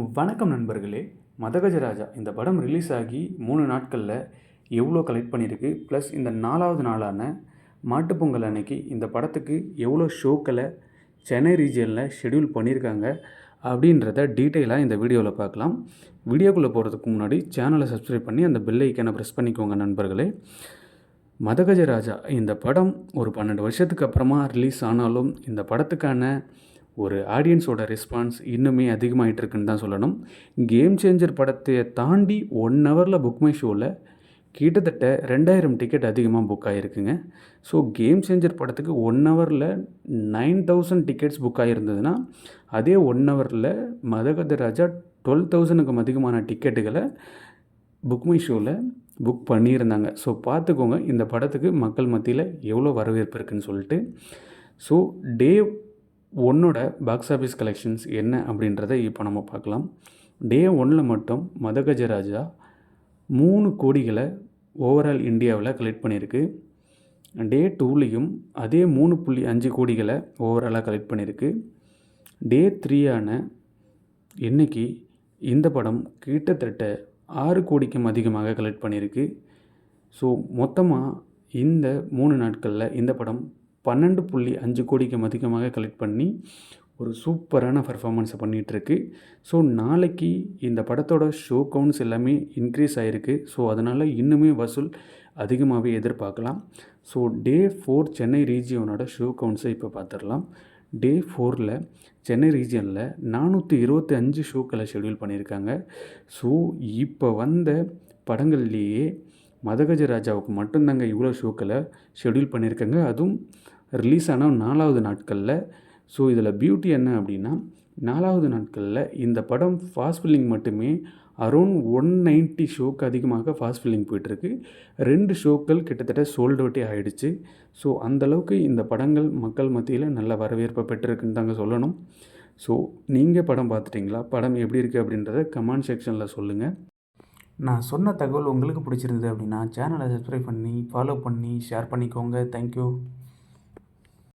வணக்கம் நண்பர்களே. மதகஜராஜா இந்த படம் ரிலீஸ் ஆகி 3 நாட்களில் எவ்வளோ கலெக்ட் பண்ணியிருக்கு, ப்ளஸ் இந்த 4வது நாளான மாட்டுப்பொங்கல் அன்னைக்கு இந்த படத்துக்கு எவ்வளோ ஷோக்களை சென்னை ரீஜியனில் ஷெட்யூல் பண்ணியிருக்காங்க அப்படின்றத டீட்டெயிலாக இந்த வீடியோவில் பார்க்கலாம். வீடியோக்குள்ளே போகிறதுக்கு முன்னாடி சேனலை சப்ஸ்கிரைப் பண்ணி அந்த பெல் ஐக்கானை ப்ரெஸ் பண்ணிக்கோங்க நண்பர்களே. மதகஜராஜா இந்த படம் ஒரு 12 வருஷத்துக்கு அப்புறமா ரிலீஸ் ஆனாலும் இந்த படத்துக்கான ஒரு ஆடியன்ஸோட ரெஸ்பான்ஸ் இன்னுமே அதிகமாகிட்டு இருக்குன்னு தான் சொல்லணும். கேம் சேஞ்சர் படத்தை தாண்டி 1 ஹவரில் புக் மை ஷோவில் கிட்டத்தட்ட 2000 டிக்கெட் அதிகமாக புக் ஆகிருக்குங்க. ஸோ கேம் சேஞ்சர் படத்துக்கு 1 ஹவரில் 9000 டிக்கெட்ஸ் புக் ஆகிருந்ததுன்னா, அதே 1 ஹவரில் மதகஜராஜா 12,000க்கும் அதிகமான டிக்கெட்டுகளை புக் மை ஷோவில் புக் பண்ணியிருந்தாங்க. ஸோ பார்த்துக்கோங்க இந்த படத்துக்கு மக்கள் மத்தியில் எவ்வளோ வரவேற்பு இருக்குதுன்னு சொல்லிட்டு. ஸோ டே 1ஓட பாக்ஸ் ஆஃபீஸ் கலெக்ஷன்ஸ் என்ன அப்படின்றத இப்போ நம்ம பார்க்கலாம். டே 1ல் மட்டும் மதகஜராஜா 3 கோடிகளை ஓவரால் இந்தியாவில் கலெக்ட் பண்ணியிருக்கு. டே 2லேயும் அதே 3.5 கோடிகளை ஓவராலாக கலெக்ட் பண்ணியிருக்கு. டே 3ஆன இன்றைக்கி இந்த படம் கிட்டத்தட்ட 6 கோடிக்கும் அதிகமாக கலெக்ட் பண்ணியிருக்கு. ஸோ மொத்தமாக இந்த 3 நாட்களில் இந்த படம் 12.5 கோடிக்கும் அதிகமாக கலெக்ட் பண்ணி ஒரு சூப்பரான பர்ஃபார்மன்ஸை பண்ணிகிட்ருக்கு. ஸோ நாளைக்கு இந்த படத்தோட ஷோ கவுண்ட்ஸ் எல்லாமே இன்க்ரீஸ் ஆகிருக்கு. ஸோ அதனால் இன்னுமே வசூல் அதிகமாகவே எதிர்பார்க்கலாம். ஸோ டே 4 சென்னை ரீஜியனோட ஷோ கவுண்ட்ஸை இப்போ பார்த்துடலாம். டே 4ல் சென்னை ரீஜியனில் 425 ஷோக்களை ஷெட்யூல் பண்ணியிருக்காங்க. ஸோ இப்போ வந்த படங்கள்லேயே மதகஜராஜாவுக்கு மட்டும்தாங்க இவ்வளோ ஷோக்களை ஷெட்யூல் பண்ணியிருக்காங்க, அதுவும் ரிலீஸ் ஆன 4வது நாட்களில். ஸோ இதில் பியூட்டி என்ன அப்படின்னா, 4வது நாட்களில் இந்த படம் ஃபாஸ்ட் ஃபில்லிங் மட்டுமே அரௌண்ட் 190 ஷோக்கு அதிகமாக ஃபாஸ்ட் ஃபில்லிங் போயிட்டுருக்கு. 2 ஷோக்கள் கிட்டத்தட்ட சோல்ட் அவுட்டே ஆகிடுச்சு. ஸோ அந்தளவுக்கு இந்த படங்கள் மக்கள் மத்தியில் நல்ல வரவேற்பை பெற்றிருக்குன்னு தாங்க சொல்லணும். ஸோ நீங்கள் படம் பார்த்துட்டிங்களா? படம் எப்படி இருக்குது அப்படின்றத கமெண்ட் செக்ஷனில் சொல்லுங்கள். நான் சொன்ன தகவல் உங்களுக்கு பிடிச்சிருந்தது அப்படின்னா சேனலை சப்ஸ்கிரைப் பண்ணி ஃபாலோ பண்ணி ஷேர் பண்ணிக்கோங்க. தேங்க்யூ.